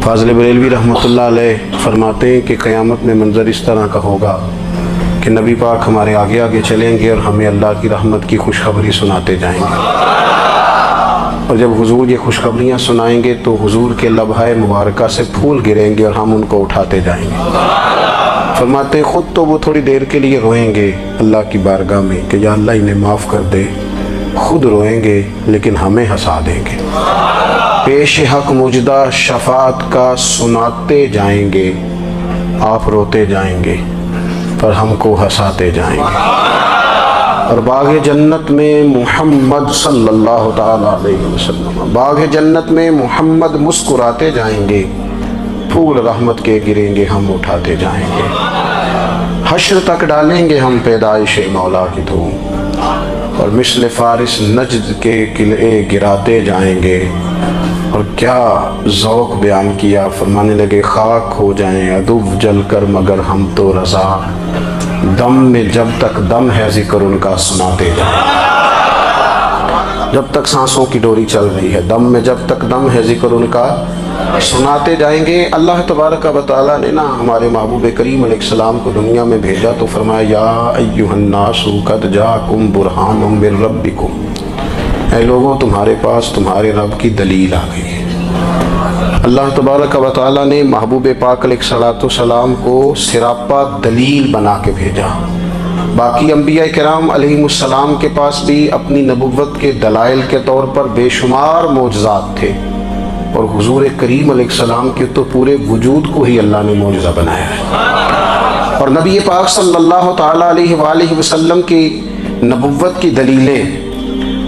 फाज़िल बरेलवी रहमतुल्लाह अलैह फरमाते हैं कि क़यामत में मंज़र इस तरह का होगा कि नबी पाक हमारे आगे आगे चलेंगे और हमें अल्लाह की रहमत की खुशखबरी सुनाते जाएंगे। और जब हुजूर ये खुशखबरियाँ सुनाएंगे तो हुजूर के लबहाए मुबारका से फूल गिरेंगे और हम उनको उठाते जाएंगे। फरमाते हैं ख़ुद तो वो थोड़ी देर के लिए रोएंगे अल्लाह की बारगाह में कि या अल्लाह इन्हें माफ़ कर दे, खुद रोएंगे लेकिन हमें हंसा देंगे। पेश हक मुजदा शफात का सुनाते जाएंगे, आप रोते जाएंगे पर हमको हंसाते जाएंगे। और बाग़ जन्नत में मोहम्मद सल्लल्लाहु ताला अलैहि वसल्लम, बाग़ जन्नत में मोहम्मद मुस्कुराते जाएंगे, फूल रहमत के गिरेंगे हम उठाते जाएंगे। हश्र तक डालेंगे हम पैदाइश मौला की धूम और मिस्ल फारिस नजद के किले गिराते जाएंगे। और क्या ज़ौक़ बयान किया, फरमाने लगे खाक हो जाएं अदुब जल कर मगर हम तो रज़ा, दम में जब तक दम है ज़िक्र उनका सुनाते जाएं। जब तक सांसों की डोरी चल रही है, दम में जब तक दम है ज़िक्र उनका सुनाते जाएंगे। अल्लाह तबारक व तआला ने ना हमारे महबूब करीम अलैहिस्सलाम को दुनिया में भेजा तो फरमाया या अय्युहन्नासु क़द जाअकुम बुरहानुम मिर रब्बिकुम, ऐ लोगों तुम्हारे पास तुम्हारे रब की दलील आ गई है। अल्लाह तबारक व तआला ने महबूब पाक अलैहिस्सलाम को सिरापा दलील बना के भेजा। बाकी अम्बिया किराम अलैहिमुस्सलाम के पास भी अपनी नबुव्वत के दलाइल के तौर पर बेशुमार मौजज़ात थे और हुजूर करीम अलैहिस्सलाम के तो पूरे वजूद को ही अल्लाह ने मौजज़ा बनाया है। और नबी पाक सल्लल्लाहु ताला अलैहि वसल्लम की नबुव्वत की दलीलें,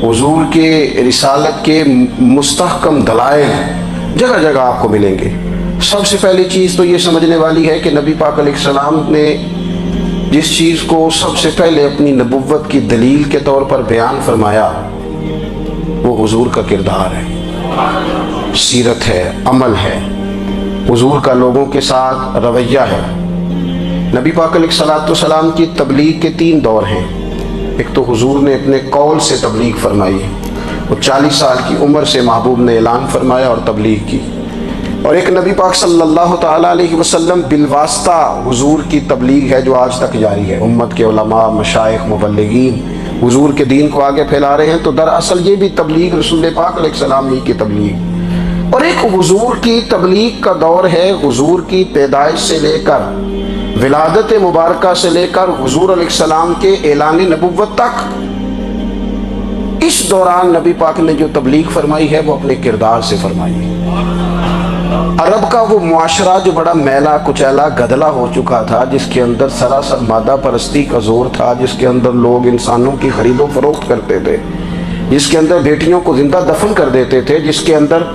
हुजूर के रिसालत के मुस्तहकम दलाइल जगह जगह आपको मिलेंगे। सबसे पहली चीज़ तो ये समझने वाली है कि नबी पाक अलैहिस्सलाम ने जिस चीज़ को सबसे पहले अपनी नबुव्वत की दलील के तौर पर बयान फरमाया वो हुजूर का किरदार है, सीरत है, अमल है, हुजूर का लोगों के साथ रवैया है। नबी पाक अलैहिस्सलाम की तबलीग के 3 दौर हैं। एक तो हुजूर ने अपने कौल से तबलीग फरमाई, वो 40 साल की उम्र से महबूब ने ऐलान फरमाया और तबलीग की। और एक नबी पाक सल्लल्लाहु ताला अलैहि वसल्लम बिलवास्ता हुजूर की तबलीग है जो आज तक जारी है। उम्मत के उलमा, मशाइख, मुबल्लिगीन हुजूर के दीन को आगे फैला रहे हैं। तो दरअसल ये भी तबलीग रसूल पाक अलैहिस्सलाम ही की तबलीग। और एक हुजूर की तबलीग का दौर है हुजूर की पैदाइश से लेकर विलादत मुबारका से लेकर हुजूर अलैहिस्सलाम के ऐलान नबुव्वत तक। इस दौरान नबी पाक ने जो तबलीग फरमाई है वो अपने किरदार से फरमाई है। अरब का वो मुआशरा जो बड़ा मैला कुचैला गदला हो चुका था, जिसके अंदर सरासर मादा परस्ती का जोर था, जिसके अंदर लोग इंसानों की खरीदो फरोख्त करते थे, जिसके अंदर बेटियों को जिंदा दफन कर देते थे, जिसके अंदर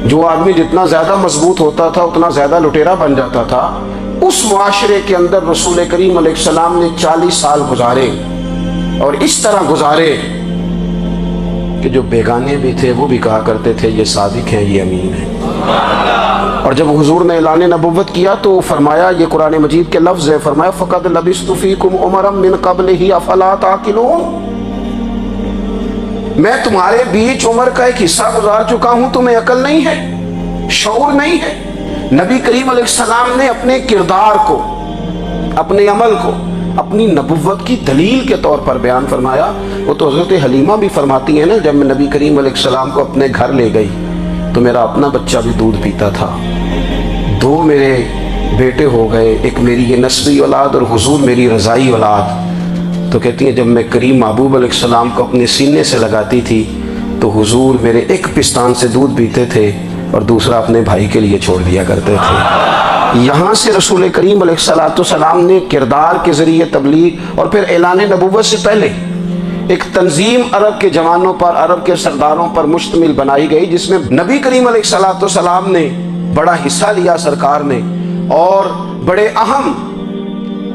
जो आदमी जितना ज़्यादा मजबूत होता था उतना ज़्यादा लुटेरा बन जाता था, उस मुआशरे के अंदर रसूल करीम अलैहिस्सलाम ने 40 साल गुजारे। और इस तरह गुजारे कि जो बेगाने भी थे वो भी कहा करते थे ये सादिक हैं, ये अमीन हैं। और जब हुजूर ने ऐलान नबुव्वत किया तो फरमाया, ये कुरान मजीद के लफ्ज़ है, फरमाया फ़क़द लबिस्तु फ़ीकुम उमरम मिन क़ब्लिही अफ़ला ताक़िलून, मैं तुम्हारे बीच उम्र का एक हिस्सा गुजार चुका हूं, तुम्हें अकल नहीं है, शऊर नहीं है। नबी करीम अलैहिस्सलाम ने अपने किरदार को, अपने अमल को अपनी नबुव्वत की दलील के तौर पर बयान फरमाया। वो तो हज़रत हलीमा भी फरमाती है ना, जब मैं नबी करीम अलैहिस्सलाम को अपने घर ले गई तो मेरा अपना बच्चा भी दूध पीता था, 2 मेरे बेटे हो गए, एक मेरी ये नस्बी औलाद और हुजूर मेरी रज़ाई औलाद। तो कहती हैं जब मैं करीम महबूब अलैहिस्सलाम को अपने सीने से लगाती थी तो हुजूर मेरे एक पिस्तान से दूध पीते थे और दूसरा अपने भाई के लिए छोड़ दिया करते थे। यहाँ से रसूल करीम अलैहिस्सलाम ने किरदार के ज़रिए तबलीग और फिर ऐलान नबुव्वत से पहले एक तंजीम अरब के जवानों पर, अरब के सरदारों पर मुश्तमिल बनाई गई, जिसमें नबी करीम अलैहिस्सलाम ने बड़ा हिस्सा लिया सरकार ने, और बड़े अहम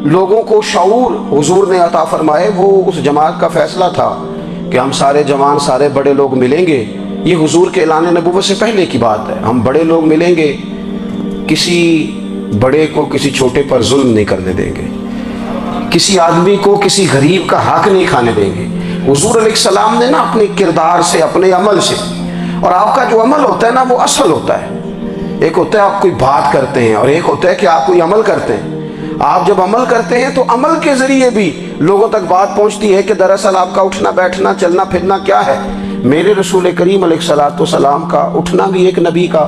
लोगों को शऊर हुजूर ने अता फरमाए। वो उस जमात का फैसला था कि हम सारे जवान, सारे बड़े लोग मिलेंगे। ये हुजूर के ऐलान नबुव्वत से पहले की बात है। हम बड़े लोग मिलेंगे, किसी बड़े को किसी छोटे पर जुल्म नहीं करने देंगे, किसी आदमी को किसी गरीब का हक नहीं खाने देंगे। हुजूर अलैहिस्सलाम ने ना अपने किरदार से, अपने अमल से, और आपका जो अमल होता है ना वो असल होता है, एक होता है आप कोई बात करते हैं और एक होता है कि आप कोई अमल करते हैं। आप जब अमल करते हैं तो अमल के जरिए भी लोगों तक बात पहुंचती है कि दरअसल आपका उठना बैठना चलना फिरना क्या है। मेरे रसूल करीम अलैहिस्सलाम का उठना भी एक नबी का,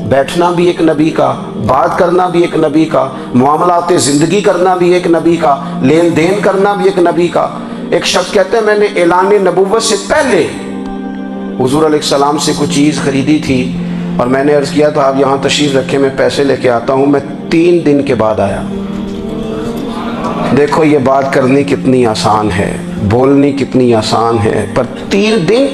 बैठना भी एक नबी का, बात करना भी एक नबी का, मामलात ज़िंदगी करना भी एक नबी का, लेन देन करना भी एक नबी का। एक शख्स कहते हैं मैंने ऐलान नबुव्वत से पहले हुजूर अलैहिस्सलाम से कुछ चीज़ खरीदी थी और मैंने अर्ज़ किया था आप यहाँ तशरीफ़ रखें, मैं पैसे लेके आता हूँ। मैं 3 दिन के बाद आया। देखो ये बात करनी कितनी आसान है, बोलनी कितनी आसान है, पर 3 दिन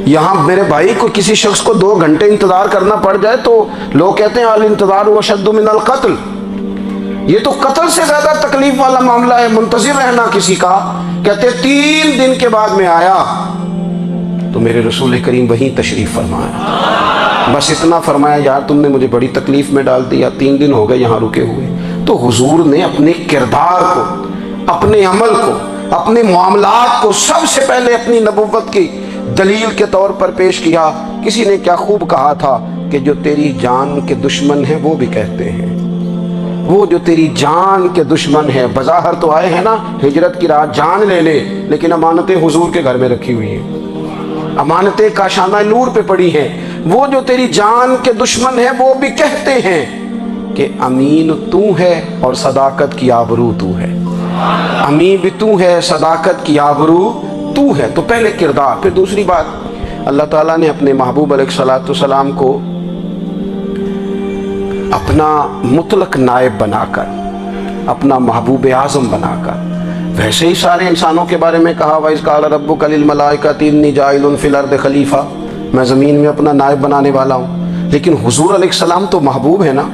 यहाँ मेरे भाई को किसी शख्स को 2 घंटे इंतज़ार करना पड़ जाए तो लोग कहते हैं अल इंतज़ार व अशद्दु मिनल क़त्ल। ये तो कत्ल से ज़्यादा तकलीफ वाला मामला है, मुंतज़िर रहना किसी का। कहते 3 दिन के बाद में आया तो मेरे रसूल करीम वहीं तशरीफ़ फरमाया। बस इतना फरमाया यार तुमने मुझे बड़ी तकलीफ़ में डाल दिया, 3 दिन हो गए यहाँ रुके हुए। तो हुजूर ने अपने किरदार को, अपने अमल को, अपने मामलात को सबसे पहले अपनी नबुव्वत की दलील के तौर पर पेश किया। किसी ने क्या खूब कहा था कि जो तेरी जान के दुश्मन हैं वो भी कहते हैं, वो जो तेरी जान के दुश्मन है, बज़ाहिर तो आए हैं ना हिजरत की रात जान ले ले, लेकिन अमानतें हुजूर के घर में रखी हुई हैं, अमानतें काशाना नूर पे पड़ी हैं। वो जो तेरी जान के दुश्मन है वो भी कहते हैं कि अमीन तू है और सदाकत की आबरू तू है। अमीन भी तू है, सदाकत की आबरू तू है। तो पहले किरदार। फिर दूसरी बात, अल्लाह ताला ने अपने महबूब अलैहिस्सलाम को अपना मुतलक नायब बनाकर, अपना महबूब आज़म बनाकर, वैसे ही सारे इंसानों के बारे में कहा वइज़ क़ाल रब्बुका लिल मलाइकति इन्नी जाइलुन फिल अर्दि खलीफा, मैं ज़मीन में अपना नायब बनाने वाला हूँ। लेकिन हुजूर अलैहिस्सलाम तो महबूब है ना,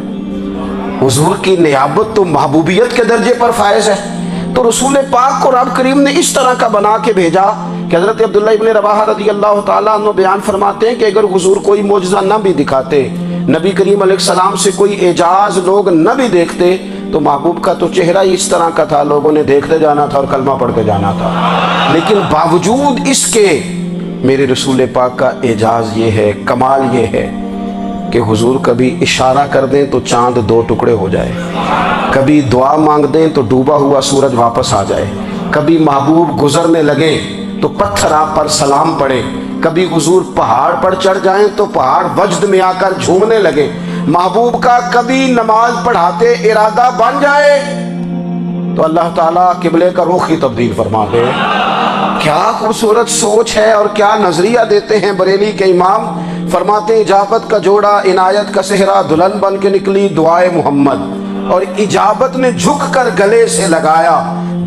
हुजूर की नियाबत तो महबूबियत के दर्जे पर फायज है। तो रसूल पाक को रब करीम ने इस तरह का बना के भेजा कि हज़रत अब्दुल्लाह इब्न रवाहा रज़ी अल्लाह ताला अन्हु बयान फरमाते हैं कि अगर हुजूर कोई मौजज़ा न भी दिखाते, नबी करीम अलैहिस्सलाम से कोई एजाज लोग न भी देखते, तो महबूब का तो चेहरा ही इस तरह का था, लोगों ने देखते जाना था और कलमा पढ़ के जाना था। लेकिन बावजूद इसके मेरे रसूल पाक का एजाज ये है, कमाल ये है कि हुजूर कभी इशारा कर दें तो चांद 2 टुकड़े हो जाए, कभी दुआ मांग दें तो डूबा हुआ सूरज वापस आ जाए, कभी महबूब गुजरने लगे तो पत्थर आप पर सलाम पड़े, कभी हुजूर पहाड़ पर चढ़ जाएं तो पहाड़ वज्द में आकर झूमने लगे, महबूब का कभी नमाज पढ़ाते इरादा बन जाए तो अल्लाह ताला किबले का रुख ही तब्दील फरमा दे। क्या खूबसूरत सोच है और क्या नजरिया देते हैं बरेली के इमाम। फरमाते हैं इजाबत का जोड़ा इनायत का सेहरा दुल्हन बन के निकली दुआए मोहम्मद, और इजाबत ने झुक कर गले से लगाया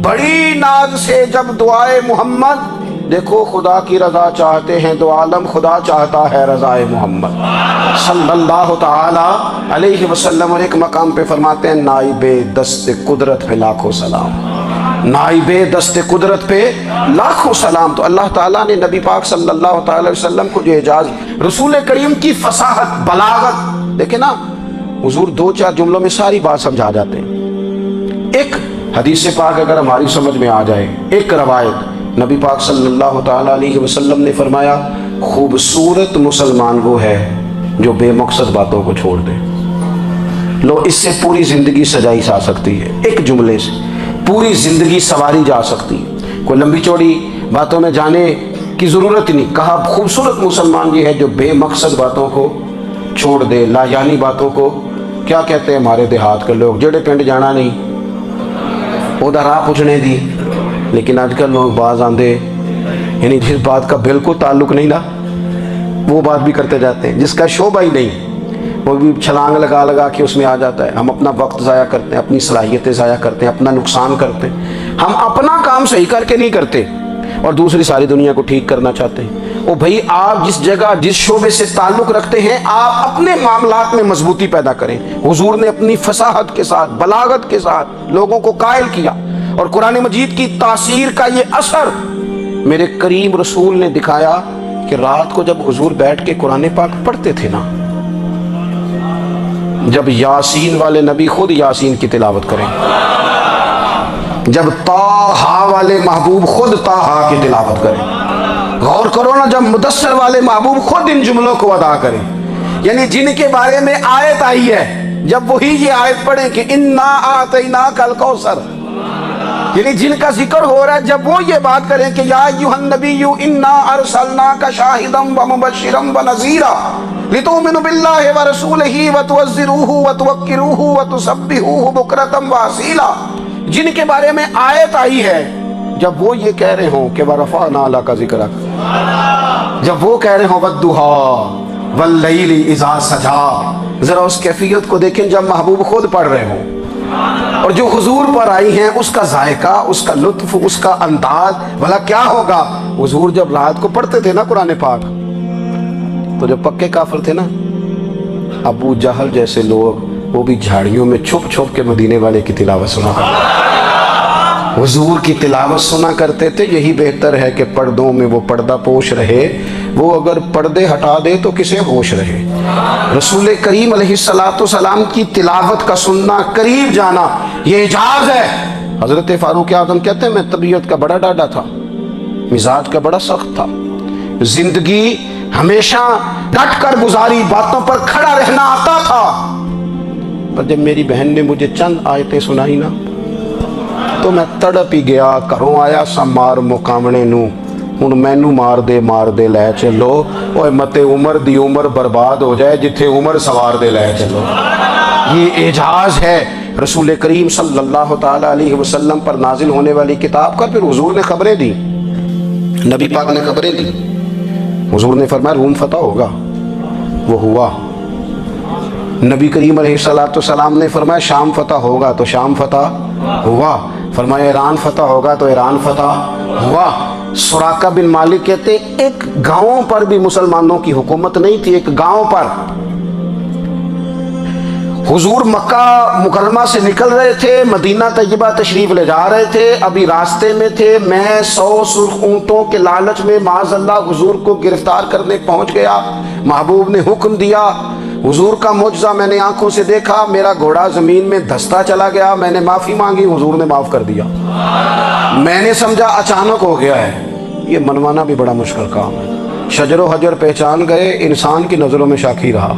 बड़ी नाज से जब दुआए मोहम्मद। देखो खुदा की रजा चाहते हैं तो आलम खुदा चाहता है रजाए मोहम्मद सल्लल्लाहु ताला अलैहि वसल्लम। और एक मकाम पे फरमाते हैं नाइबे दस्ते कुदरत पे लाखों सलाम, नाइबे दस्ते कुदरत पे लाखों सलाम। तो अल्लाह ताला ने नबी पाक सल्लल्लाहु ताला अलैहि वसल्लम को जो एजाज, रसूल करीम की फसाहत बलागत देखे ना, हुजूर 2-4 जुमलों में सारी बात समझा जाते हैं। एक हदीस पाक अगर हमारी समझ में आ जाए, एक रवायत नबी पाक सल्लल्लाहु ताला अलैहि वसल्लम ने फरमाया खूबसूरत मुसलमान वो है जो बेमकसद बातों को छोड़ दे। लो इससे पूरी ज़िंदगी सजाई जा सकती है, एक जुमले से पूरी ज़िंदगी सवारी जा सकती है। कोई लंबी चौड़ी बातों में जाने की ज़रूरत ही नहीं। कहा खूबसूरत मुसलमान ये है जो बेमकसद बातों को छोड़ दे, लायानी बातों को। क्या कहते हैं हमारे देहात के लोग, जेड़े पिंड जाना नहीं उधर राह पूछने दी। लेकिन आजकल लोग बाज आंदे यानी जिस बात का बिल्कुल ताल्लुक नहीं ना वो बात भी करते जाते हैं, जिसका शोभा ही नहीं वो भी छलांग लगा लगा के उसमें आ जाता है। हम अपना वक्त ज़ाया करते हैं, अपनी सलाहियतें ज़ाया करते हैं, अपना नुकसान करते हैं। हम अपना काम सही करके नहीं करते और दूसरी सारी दुनिया को ठीक करना चाहते हैं। ओ भाई आप जिस जगह जिस शोबे से ताल्लुक़ रखते हैं आप अपने मामलात में मजबूती पैदा करें। हुजूर ने अपनी फसाहत के साथ बलागत के साथ लोगों को कायल किया और कुरान मजीद की तासीर का ये असर मेरे करीम रसूल ने दिखाया कि रात को जब हुजूर बैठ के कुरान पाक पढ़ते थे ना, जब यासीन वाले नबी खुद यासीन की तिलावत करें, जब ताहा वाले महबूब खुद ताहा की तिलावत करें, गौर करो ना, जब मुदस्सर वाले महबूब खुद इन जुमलों को अदा करें, यानी जिनके बारे में आयत आई है, जब वही ये आयत पढ़े कि इन्ना आतैना कल कौसर, यानी जिनका जिक्र हो रहा है, जब वो ये बात करें कि या अय्युहन नबिय्यु इन्ना अर्सलनाका शाहिदम व मुबश्शिरम व नज़ीरा लितुमिनु बिल्लाहि व रसूलिही व तुअज़्ज़िरूहु व तुवक्किरूहु व तुसब्बिहूहु बुक्रतम व असीला, जिनके बारे में आयत आई है, जब वो ये कह रहे हो कि वरफ़अना लका ज़िक्रक, जब वो कह रहे हो वद्दुहा वल्लैलि इज़ा सजा, जरा उस कैफियत को देखें जब महबूब खुद पढ़ रहे हो और जो हुजूर पर आई हैं, उसका जायका, उसका लुत्फ, उसका अंदाज भला क्या होगा। हुजूर जब रात को पढ़ते थे ना कुरान पाक, तो जो पक्के काफिर थे ना, अबू जहल जैसे लोग, वो भी झाड़ियों में छुप छुप के मदीने वाले की तिलावत सुना करते, हुजूर की तिलावत सुना करते थे। यही बेहतर है कि पर्दों में वो पर्दा पोश रहे, वो अगर पर्दे हटा दे तो किसे होश रहे। रसूल करीम अलैहिस्सलाम की तिलावत का सुनना, करीब जाना, ये एजाज है। हजरत फारूक आज़म कहते हैं मैं तबीयत का बड़ा डाढ़ा था, मिजाज का बड़ा सख्त था, जिंदगी हमेशा डट कर गुजारी, बातों पर खड़ा रहना आता था, पर जब मेरी बहन ने मुझे चंद आयतें सुनाई ना, तो मैं तड़प ही गया। घरों आया सा मार मुकावने नू, हुण मैनू मार दे लै चलो, ओए मते उमर दी उमर बर्बाद हो जाए, जिथे उमर सवार दे लै चलो। ये एजाज है रसूल करीम सल्लल्लाहु ताला अलैहि वसल्लम पर नाजिल होने वाली किताब का। फिर हुजूर ने खबरें दी, नबी पाक ने खबरें दी। हुजूर ने फरमाया रूम फतह होगा, वो हुआ। नबी करीम अलैहिस्सलाम ने फरमाया शाम फतह होगा, तो शाम फतह हुआ। फरमाया ईरान फतह होगा, तो ईरान फतह हुआ। सुराका बिन मालिक कहते एक गांव पर भी मुसलमानों की हुकूमत नहीं थी, एक गांव पर। हुजूर मक्का मुकरमा से निकल रहे थे, मदीना तैयबा तशरीफ ले जा रहे थे, अभी रास्ते में थे। मैं 100 सुर्ख ऊंटों के लालच में माज़अल्लाह हुजूर को गिरफ्तार करने पहुंच गया। महबूब ने हुक्म दिया, हुजूर का मुजज़ा मैंने आंखों से देखा, मेरा घोड़ा जमीन में धंसता चला गया। मैंने माफ़ी मांगी, हुजूर ने माफ़ कर दिया। मैंने समझा अचानक हो गया है। ये मनवाना भी बड़ा मुश्किल काम है। शजरो हजर पहचान गए, इंसान की नज़रों में शाकी रहा।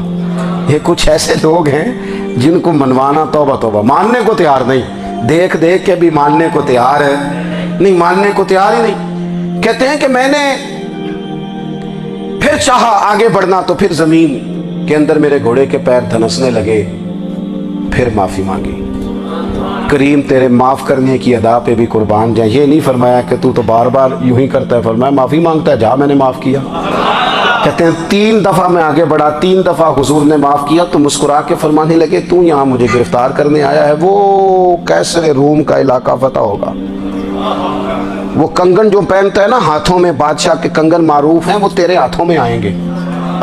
ये कुछ ऐसे लोग हैं जिनको मनवाना तौबा तौबा, मानने को तैयार नहीं, देख देख के भी मानने को तैयार है नहीं, मानने को तैयार ही नहीं। कहते हैं कि मैंने फिर चाहा आगे बढ़ना, तो फिर जमीन के अंदर मेरे घोड़े के पैर धनसने लगे। फिर माफी मांगी। करीम तेरे माफ करने की अदा पे भी कुर्बान जाए। ये नहीं फरमाया कि तू तो बार बार यूं ही करता है, फरमाया माफी मांगता है, जा मैंने माफ किया। कहते हैं 3 दफा मैं आगे बढ़ा, 3 दफा हुजूर ने माफ किया, तो मुस्कुरा के फरमाने लगे तू यहाँ मुझे गिरफ्तार करने आया है, वो कैसरे रूम का इलाका फतह होगा। वो कंगन जो पहनता है ना हाथों में, बादशाह के कंगन मारूफ हैं, वो तेरे हाथों में आएंगे।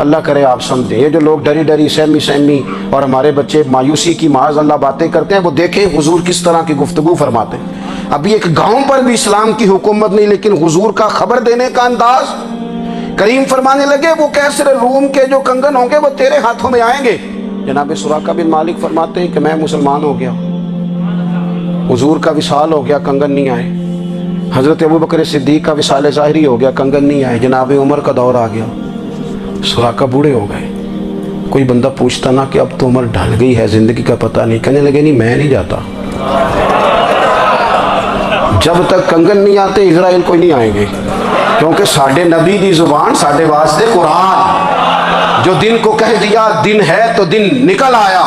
अल्लाह करे आप समझे। ये जो लोग डरी डरी सहमी सहमी और हमारे बच्चे मायूसी की माज़ अल्लाह बातें करते हैं, वो देखें हुजूर किस तरह की गुफ्तगू फरमाते हैं। अभी एक गांव पर भी इस्लाम की हुकूमत नहीं, लेकिन हुजूर का खबर देने का अंदाज। करीम फरमाने लगे वो कैसरे रूम के जो कंगन होंगे वो तेरे हाथों में आएंगे। जनाब सुराका बिन मालिक फरमाते हैं कि मैं मुसलमान हो गया, हुजूर का विसाल हो गया, कंगन नहीं आए। हज़रत अबू बकर सिद्दीक का विसाल ज़ाहिरी हो गया, कंगन नहीं आए। जनाब उमर का दौर आ गया, सुराका बूढ़े हो गए। कोई बंदा पूछता ना कि अब तो उम्र ढल गई है, जिंदगी का पता नहीं, कहने लगे नहीं मैं नहीं जाता, जब तक कंगन नहीं आते इजराइल कोई नहीं आएंगे, क्योंकि साढ़े नबी दी जुबान साढ़े वास्ते कुरान। जो दिन को कह दिया दिन है तो दिन निकल आया,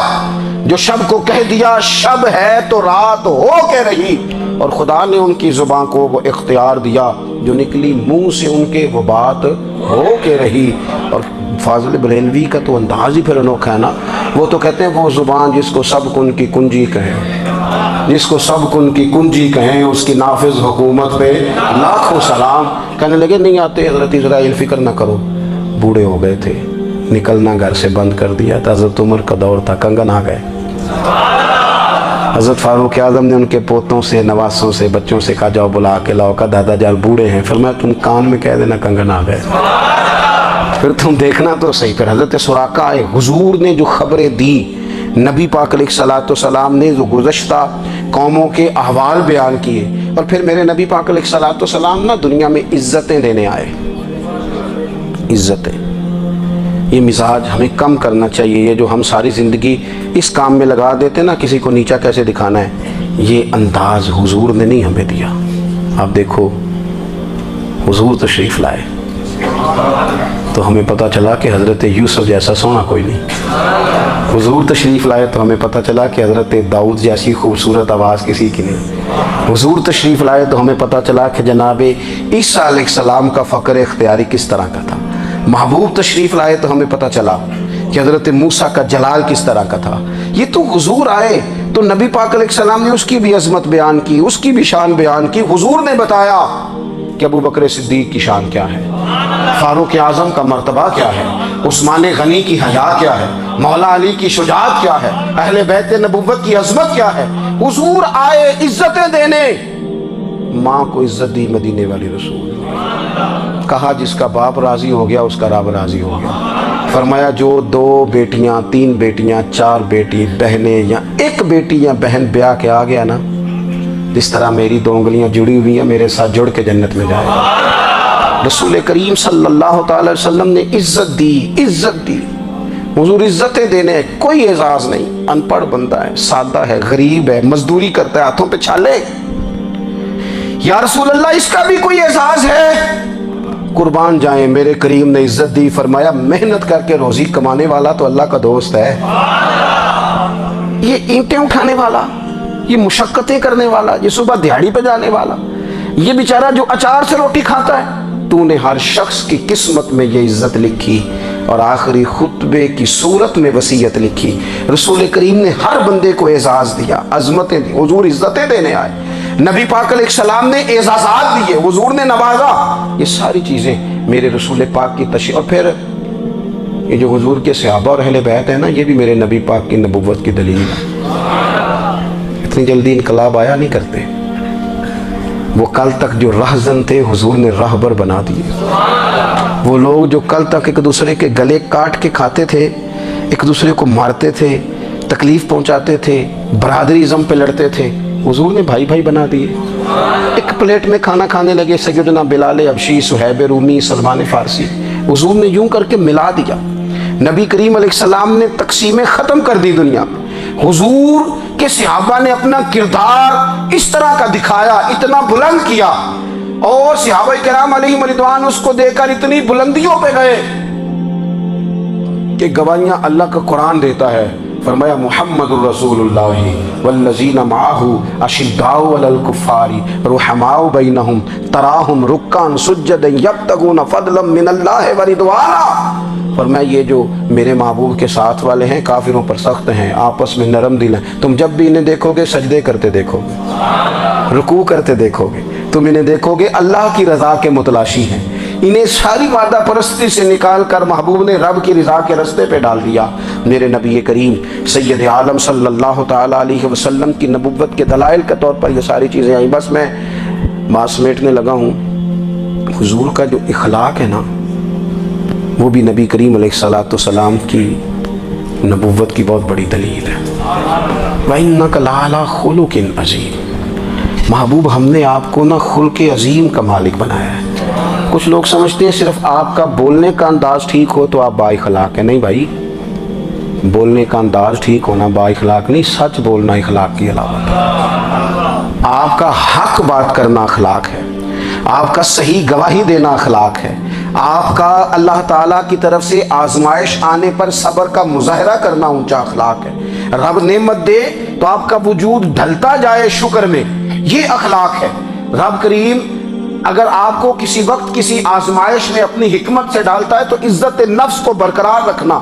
जो शब को कह दिया शब है तो रात हो के रही। और खुदा ने उनकी जुबान को वो इख्तियार दिया, जो निकली मुंह से उनके वो बात हो के रही। और फाजिल बरेलवी का तो अंदाज ही फिर अनोखा है ना। वो तो कहते हैं वो जुबान जिसको सब कुन की कुंजी कहें, जिसको सब कुन की कुंजी कहें, उसकी नाफिज हुकूमत पे लाखों सलाम। कहने लगे नहीं आते हज़रत इज़राइल, फिक्र ना करो, बूढ़े हो गए थे, निकलना घर से बंद कर दिया था। हज़रत उमर का दौर था, कंगन आ गए। हज़रत फारूक आज़म ने उनके पोतों से, नवासों से, बच्चों से कहा जाओ बुला के लाओ, का दादा जान बूढ़े हैं। फिर मैं तुम कान में कह देना कंगन आ गए, फिर तुम देखना तो सही। फिर हज़रत सुराका आए, हुजूर ने जो खबरें दी, नबी पाक अलैहिस्सलाम ने जो गुज़श्ता कौमों के अहवाल बयान किए, और फिर मेरे नबी पाक अलैहिस्सलाम ना दुनिया में इज्जतें देने आए। इज्जतें ये मिजाज हमें कम करना चाहिए। ये जो हम सारी ज़िंदगी इस काम में लगा देते ना, किसी को नीचा कैसे दिखाना है, ये अंदाज हुजूर ने नहीं हमें दिया। आप देखो, हुजूर तशरीफ़ लाए तो हमें पता चला कि हज़रत यूसुफ जैसा सोना कोई नहीं। हुजूर तशरीफ़ लाए तो हमें पता चला कि हज़रत दाऊद जैसी खूबसूरत आवाज़ किसी की नहीं। हुजूर तशरीफ़ लाए तो हमें पता चला कि जनाब ईसा अलैहिस्सलाम का फ़क्र इख्तियारी किस तरह का था। महबूब तशरीफ़ लाए तो हमें पता चला कि हज़रत मूसा का जलाल किस तरह का था। ये तो हुजूर आए तो नबी पाक अलैहिस्सलाम ने उसकी भी अज़मत बयान की, उसकी भी शान बयान की। हुजूर ने बताया कि अबू बकर सिद्दीक़ की शान क्या है, फारूक आज़म का मर्तबा क्या है, उस्मान गनी की हया क्या है, मौला अली की शुजाअत क्या है, अहले बैत नबुव्वत की अज़मत क्या है। हुजूर आए इज्जतें देने। माँ को इज्जत दी मदीने वाली रसूल ने। कहा जिसका बाप राजी हो गया उसका रब राजी हो गया। फरमाया जो 2 बेटियां, 3 बेटियां, 4 बेटी बहनें या एक बेटी या बहन ब्याह के आ गया ना, जिस तरह मेरी 2 उंगलियां जुड़ी हुई हैं, मेरे साथ जुड़ के जन्नत में जाए। रसूल करीम सल्लल्लाहु अलैहि वसल्लम ने इज्जत दी, इज्जत दी। हुजूर इज्जतें देने, कोई एजाज नहीं। अनपढ़ बंदा है, सादा है, गरीब है, मजदूरी करता है, हाथों पे छाले, या रसूल अल्लाह इसका भी कोई एजाज है? कुर्बान जाए, मेरे करीम ने इज्जत दी। फरमाया मेहनत करके रोजी कमाने वाला तो अल्लाह का दोस्त है। ये ईंटें उठाने वाला, ये मुशक्कतें करने वाला, ये सुबह दिहाड़ी पे जाने वाला, ये बेचारा जो अचार से रोटी खाता है, तूने हर शख्स की किस्मत में ये इज्जत लिखी और आखिरी खुतबे की सूरत में वसीयत लिखी। रसूल करीम ने हर बंदे को एजाज दिया, अजमतें दी। हुजूर इज्जतें देने आए, नबी पाक अलैहिस्सलाम ने एजाज़ात दिए, हुजूर ने नवाजा। ये सारी चीज़ें मेरे रसूल पाक की तशरीह। और फिर ये जो हुजूर के सहाबा और अहले बैत है ना, ये भी मेरे नबी पाक की नबुव्वत की दलील है। इतनी जल्दी इनकलाब आया नहीं करते। वो कल तक जो रहज़न थे हुजूर ने रहबर बना दिए। वो लोग जो कल तक एक दूसरे के गले काट के खाते थे, एक दूसरे को मारते थे, तकलीफ़ पहुंचाते थे, बरादरीज़म पे लड़ते थे, हुजूर ने भाई भाई बना दिए। एक प्लेट में खाना खाने लगे सैयदना बिलाल हबशी, सुहैब रूमी, सलमान फारसी। हुजूर ने यूं करके मिला दिया। नबी करीम अलैहिस्सलाम ने तकसीमें ख़त्म कर दी दुनिया में। हुजूर के सहाबा ने अपना किरदार इस तरह का दिखाया, इतना बुलंद किया, और सहाबा किराम अलैहिम रिदवान उसको देखकर इतनी बुलंदियों पे गए कि गवाहियां अल्लाह का कुरान देता है। फरमाया मुहम्मदुर रसूलुल्लाह वल्लज़ीना माअहू अशिद्दाउ अलल कुफ़ारी रुहमाउ बैनहुम तराहुम रुक्कान सुज्जदन यब्तगूना फदलन मिनल्लाहि व रिदवाना। फरमाया ये जो मेरे महबूब के साथ वाले हैं काफिरों पर सख्त हैं, आपस में नरम दिल हैं। तुम जब भी इन्हें देखोगे सजदे करते देखोगे, रुकू करते देखोगे, तुम इन्हें देखोगे अल्लाह की रज़ा के मुतलाशी हैं। इन्हें सारी वादा परस्ती से निकाल कर महबूब ने रब की रज़ा के रास्ते पे डाल दिया। मेरे नबी करीम सैयद आलम सल्लल्लाहु ताला अलैहि वसल्लम की नबुव्वत के दलाइल के तौर पर ये सारी चीज़ें आई। बस मैं बात समेटने लगा हूँ। हुजूर का जो इखलाक है ना, वो भी नबी करीम अलैहिस्सलाम की नबुव्वत की बहुत बड़ी दलील है। वइन्नका लअला खुलुकिन अज़ीम। महबूब हमने आपको ना खुल्क अज़ीम का मालिक बनाया है। कुछ लोग समझते हैं सिर्फ आपका बोलने का अंदाज ठीक हो तो आप बाइखलाक है। नहीं भाई, बोलने का अंदाज ठीक होना बाइखलाक नहीं, सच बोलना इखलाक की अलामत है। आपका हक बात करना अखलाक है, आपका सही गवाही देना अखलाक है, आपका अल्लाह ताला की तरफ से आजमाइश आने पर सब्र का मुजाहरा करना ऊंचा अखलाक है। रब नेमत दे तो आपका वजूद ढलता जाए शुक्र में, ये अखलाक है। रब करीम अगर आपको किसी वक्त किसी आजमाइश में अपनी हिकमत से डालता है तो इज्जत नफ्स को बरकरार रखना,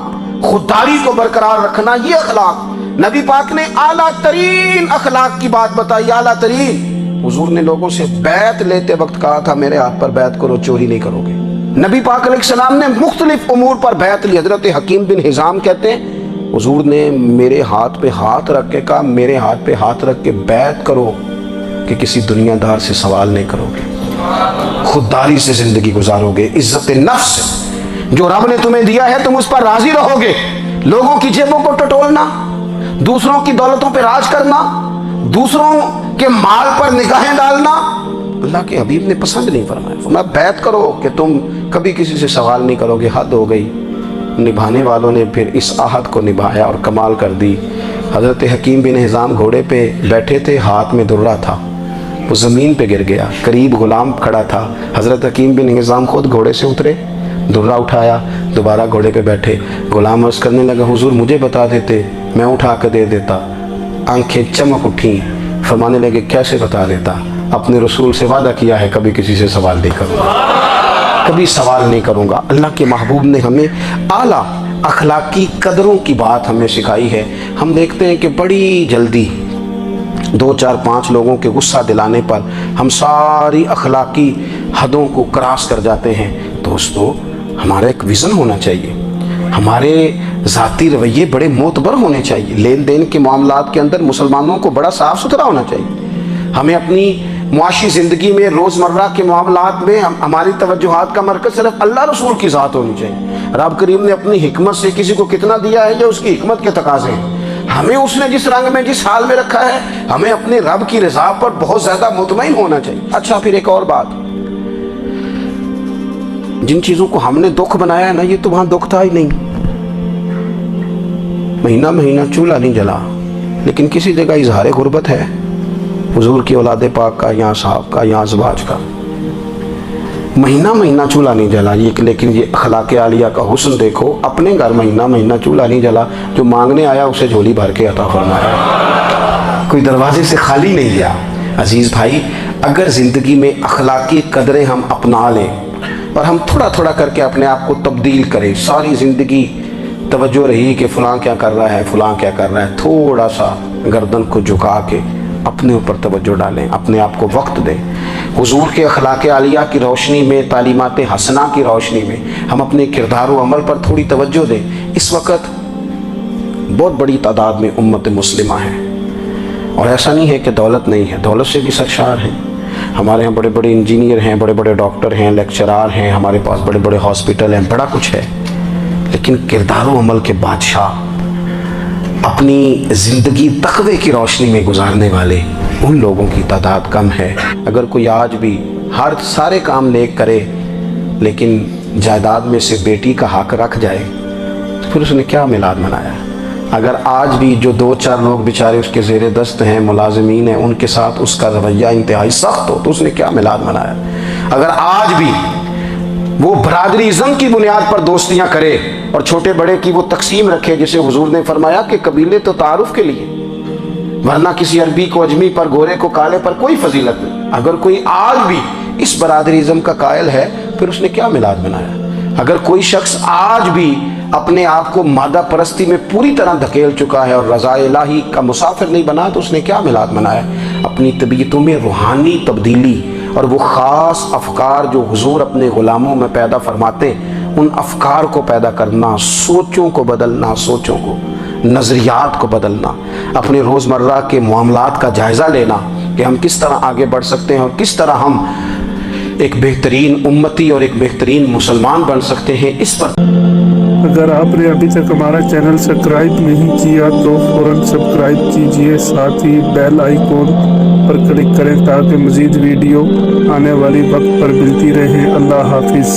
खुददारी को बरकरार रखना, ये अखलाक। नबी पाक ने आला तरीन अखलाक की बात बताई, आला तरीन। हुजूर ने लोगों से बैत लेते वक्त कहा था मेरे हाथ पर बैत करो, चोरी नहीं करोगे। नबी पाक अलैहिस्सलाम ने मुख्तलिफ उमूर पर बैत ली। हजरत हकीम बिन हिजाम कहते हैं हुजूर ने मेरे हाथ पे हाथ रख के कहा मेरे हाथ पे हाथ रख के बैत करो कि किसी दुनियादार से सवाल नहीं करोगे, खुददारी से जिंदगी गुजारोगे, इज्जत नफ्स जो रब ने तुम्हें दिया है तुम उस पर राजी रहोगे। लोगों की जेबों को टटोलना, दूसरों की दौलतों पर राज करना, दूसरों के माल पर निगाहें डालना अल्लाह के हबीब ने पसंद नहीं फरमाया। फरमाया बैत करो कि तुम कभी किसी से सवाल नहीं करोगे। हद हो गई। निभाने वालों ने फिर इस आहद को निभाया और कमाल कर दी। हज़रत हकीम बिन हिज़ाम घोड़े पे बैठे थे, हाथ में दुर्रा था, वो ज़मीन पे गिर गया, करीब ग़ुलाम खड़ा था। हज़रत हकीम बिन हिज़ाम खुद घोड़े से उतरे, दुर्रा उठाया, दोबारा घोड़े पे बैठे। ग़ुलाम अर्ज़ करने लगा, हुज़ूर मुझे बता देते, मैं उठा कर दे देता। आंखें चमक उठी, फरमाने लगे, कैसे बता देता, अपने रसूल से वादा किया है कभी किसी से सवाल नहीं करूँगा, कभी सवाल नहीं करूँगा। अल्लाह के महबूब ने हमें आला अखलाकी कदरों की बात हमें सिखाई है। हम देखते हैं कि बड़ी जल्दी 2, 4, 5 लोगों के गुस्सा दिलाने पर हम सारी अखलाकी हदों को क्रॉस कर जाते हैं। दोस्तों, हमारा एक विज़न होना चाहिए, हमारे ज़ाती रवैये बड़े मोतबर होने चाहिए। लेन देन के मामलात के अंदर मुसलमानों को बड़ा साफ़ सुथरा होना चाहिए। हमें अपनी मुआशी ज़िंदगी में, रोज़मर्रा के मामलात में हमारी तवज्जुहात का मरकज़ सिर्फ अल्लाह रसूल की ज़ात होनी चाहिए। रब करीम ने अपनी हिकमत से किसी को कितना दिया है, जो उसकी हिकमत के तकाज़े हैं। हमें उसने जिस रंग में, जिस हाल में रखा है, हमें अपने रब की रज़ा पर बहुत ज़्यादा मुतमईन होना चाहिए। अच्छा, फिर एक और बात, जिन चीज़ों को हमने दुख बनाया है ना, ये तो वहाँ दुख था ही नहीं। महीना महीना चूल्हा नहीं जला, लेकिन किसी जगह इजहार गुर्बत है, हुजूर की औलाद पाक का, यहाँ साहब का, यहाँ ज़वाज का। महीना महीना चूल्हा नहीं जला, ये लेकिन ये अखलाक आलिया का हुस्न देखो, अपने घर महीना महीना चूल्हा नहीं जला, जो मांगने आया उसे झोली भर के अता फरमाया, कोई दरवाजे से खाली नहीं गया। अजीज़ भाई, अगर ज़िंदगी में अखलाकी कदरें हम अपना लें और हम थोड़ा थोड़ा करके अपने आप को तब्दील करें, सारी ज़िंदगी तवज्जो रही कि फ़लाँ क्या कर रहा है, फ़लाँ क्या कर रहा है, थोड़ा सा गर्दन को झुका के अपने ऊपर तवज्जो डालें, अपने आप को वक्त दें। हुजूर के अखलाक आलिया की रोशनी में, तालीमात हसना की रोशनी में हम अपने किरदार व अमल पर थोड़ी तवज्जो दें। इस वक्त बहुत बड़ी तादाद में उम्मत मुस्लिमा है, और ऐसा नहीं है कि दौलत नहीं है, दौलत से भी सरशार हैं। हमारे यहाँ बड़े बड़े इंजीनियर हैं, बड़े बड़े डॉक्टर हैं, लेक्चरार हैं, हमारे पास बड़े बड़े हॉस्पिटल हैं, बड़ा कुछ है, लेकिन किरदार व अमल के बादशाह, अपनी ज़िंदगी तक़वे की रोशनी में गुजारने वाले उन लोगों की तादाद कम है। अगर कोई आज भी हर सारे काम नेक करे, लेकिन जायदाद में से बेटी का हक रख जाए, तो फिर उसने क्या मिलाद मनाया। अगर आज भी जो 2-4 लोग बेचारे उसके ज़ेरे दस्त हैं, मुलाजिमीन हैं, उनके साथ उसका रवैया इंतहाई सख्त हो, तो उसने क्या मिलाद मनाया। अगर आज भी वो बरादरीज़म की बुनियाद पर दोस्तियाँ करे और छोटे बड़े की वो तकसीम रखे, जिसे हुजूर ने फरमाया कि कबीले तो तारुफ के लिए, वरना किसी अरबी को अजमी पर, गोरे को काले पर कोई फजीलत नहीं। अगर कोई आज भी इस बरादरीज़म का कायल है, फिर उसने क्या मिलाद मनाया। अगर कोई शख्स आज भी अपने आप को मादा परस्ती में पूरी तरह धकेल चुका है और रज़ा इलाही का मुसाफिर नहीं बना, तो उसने क्या मिलाद मनाया। अपनी तबीयतों में रूहानी तब्दीली और वो ख़ास अफ़कार जो हुजूर अपने ग़ुलामों में पैदा फरमाते, उन अफ़कार को पैदा करना, सोचों को बदलना, सोचों को, नज़रियात को बदलना, अपने रोज़मर्रा के मामलात का जायज़ा लेना कि हम किस तरह आगे बढ़ सकते हैं और किस तरह हम एक बेहतरीन उम्मती और एक बेहतरीन मुसलमान बन सकते हैं। इस पर अगर आपने अभी तक हमारा चैनल सब्सक्राइब नहीं किया तो फ़ौरन सब्सक्राइब कीजिए, साथ ही बेल आइकॉन पर क्लिक करें ताकि मज़ीद वीडियो आने वाली वक्त पर मिलती रहे। अल्लाह हाफिज़।